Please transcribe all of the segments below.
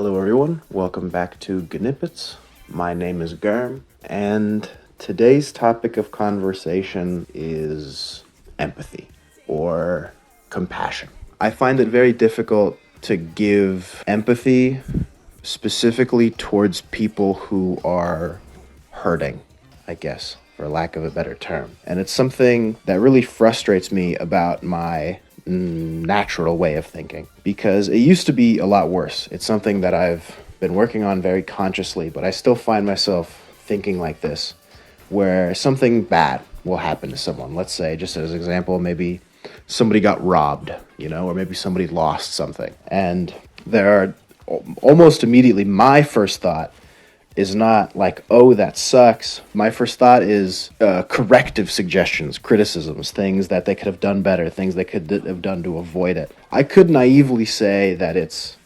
Hello, everyone. Welcome back to Gnippets. My name is Germ, and today's topic of conversation is empathy or compassion. I find it very difficult to give empathy specifically towards people who are hurting, I guess, for lack of a better term. And it's something that really frustrates me about my natural way of thinking because it used to be a lot worse. It's something that I've been working on very consciously, but I still find myself thinking like this, where something bad will happen to someone. Let's say, just as an example, maybe somebody got robbed, or maybe somebody lost something. And there are almost immediately my first thought is not like, oh, that sucks. My first thought is corrective suggestions, criticisms, things that they could have done better, things they could have done to avoid it. I could naively say that it's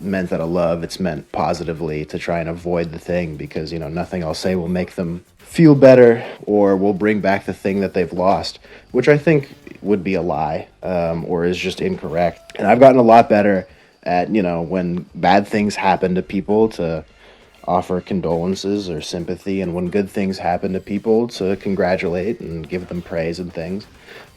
meant out of love, it's meant positively to try and avoid the thing because, nothing I'll say will make them feel better or will bring back the thing that they've lost, which I think would be a lie or is just incorrect. And I've gotten a lot better at, when bad things happen to people to offer condolences or sympathy, and when good things happen to people to congratulate and give them praise and things,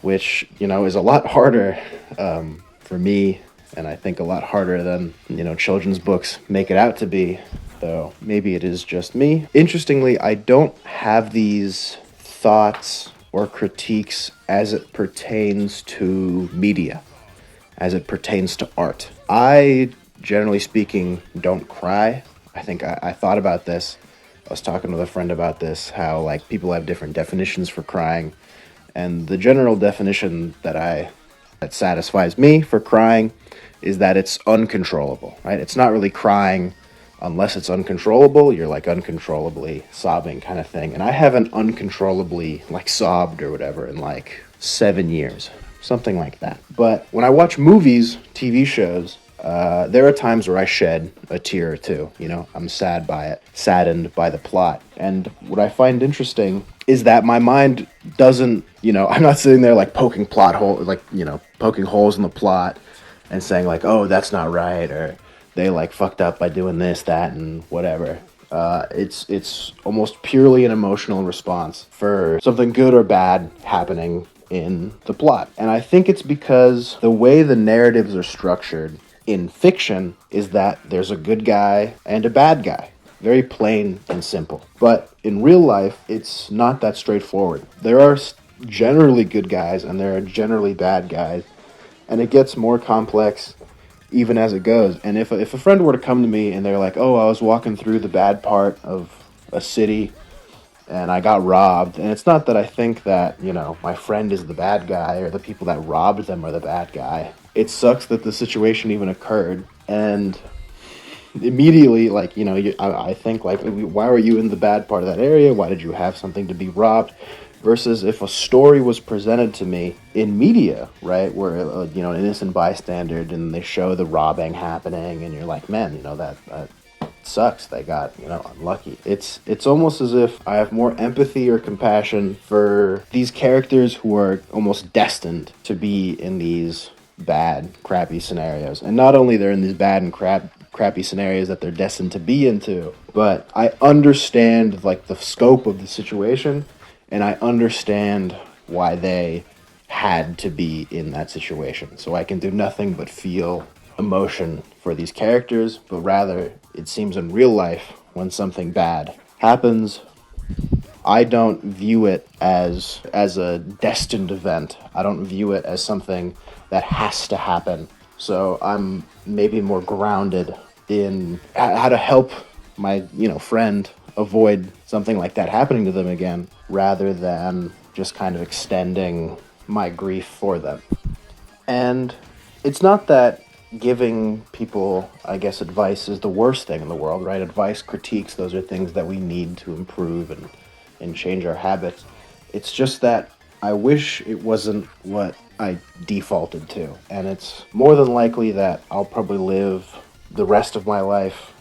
which, is a lot harder for me, and I think a lot harder than, children's books make it out to be, though maybe it is just me. Interestingly, I don't have these thoughts or critiques as it pertains to media, as it pertains to art. I, generally speaking, don't cry. I think I thought about this. I was talking with a friend about this, how people have different definitions for crying. And the general definition that satisfies me for crying is that it's uncontrollable, right? It's not really crying unless it's uncontrollable. You're uncontrollably sobbing kind of thing. And I haven't uncontrollably sobbed or whatever in 7 years. Something like that. But when I watch movies, TV shows, there are times where I shed a tear or two. I'm sad by it, saddened by the plot. And what I find interesting is that my mind doesn't, I'm not sitting there poking poking holes in the plot and saying oh, that's not right, or they fucked up by doing this, that, and whatever. It's almost purely an emotional response for something good or bad happening in the plot. And I think it's because the way the narratives are structured in fiction is that there's a good guy and a bad guy. Very plain and simple. But in real life, it's not that straightforward. There are generally good guys and there are generally bad guys. And it gets more complex even as it goes. And if a friend were to come to me and they're like, oh, I was walking through the bad part of a city and I got robbed. And it's not that I think that, my friend is the bad guy or the people that robbed them are the bad guy. It sucks that the situation even occurred. And immediately, I think, why were you in the bad part of that area? Why did you have something to be robbed? Versus if a story was presented to me in media, right, where, an innocent bystander and they show the robbing happening and you're like, man, that sucks, they got unlucky. It's almost as if I have more empathy or compassion for these characters who are almost destined to be in these bad, crappy scenarios. And not only they're in these bad and crappy scenarios that they're destined to be into, but I understand the scope of the situation, and I understand why they had to be in that situation. So I can do nothing but feel emotion for these characters, but rather it seems in real life when something bad happens, I don't view it as a destined event. I don't view it as something that has to happen. So I'm maybe more grounded in how to help my friend avoid something like that happening to them again, rather than just kind of extending my grief for them. And it's not that giving people, I guess, advice is the worst thing in the world, right? Advice, critiques, those are things that we need to improve and change our habits. It's just that I wish it wasn't what I defaulted to. And it's more than likely that I'll probably live the rest of my life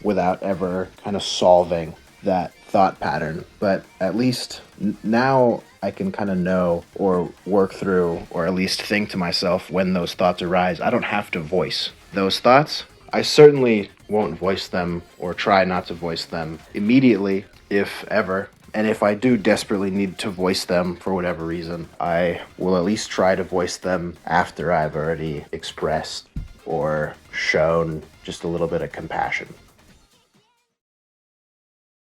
without ever kind of solving that thought pattern. But at least now I can kind of know or work through or at least think to myself when those thoughts arise. I don't have to voice those thoughts. I certainly won't voice them or try not to voice them immediately, if ever. And if I do desperately need to voice them for whatever reason, I will at least try to voice them after I've already expressed or shown just a little bit of compassion.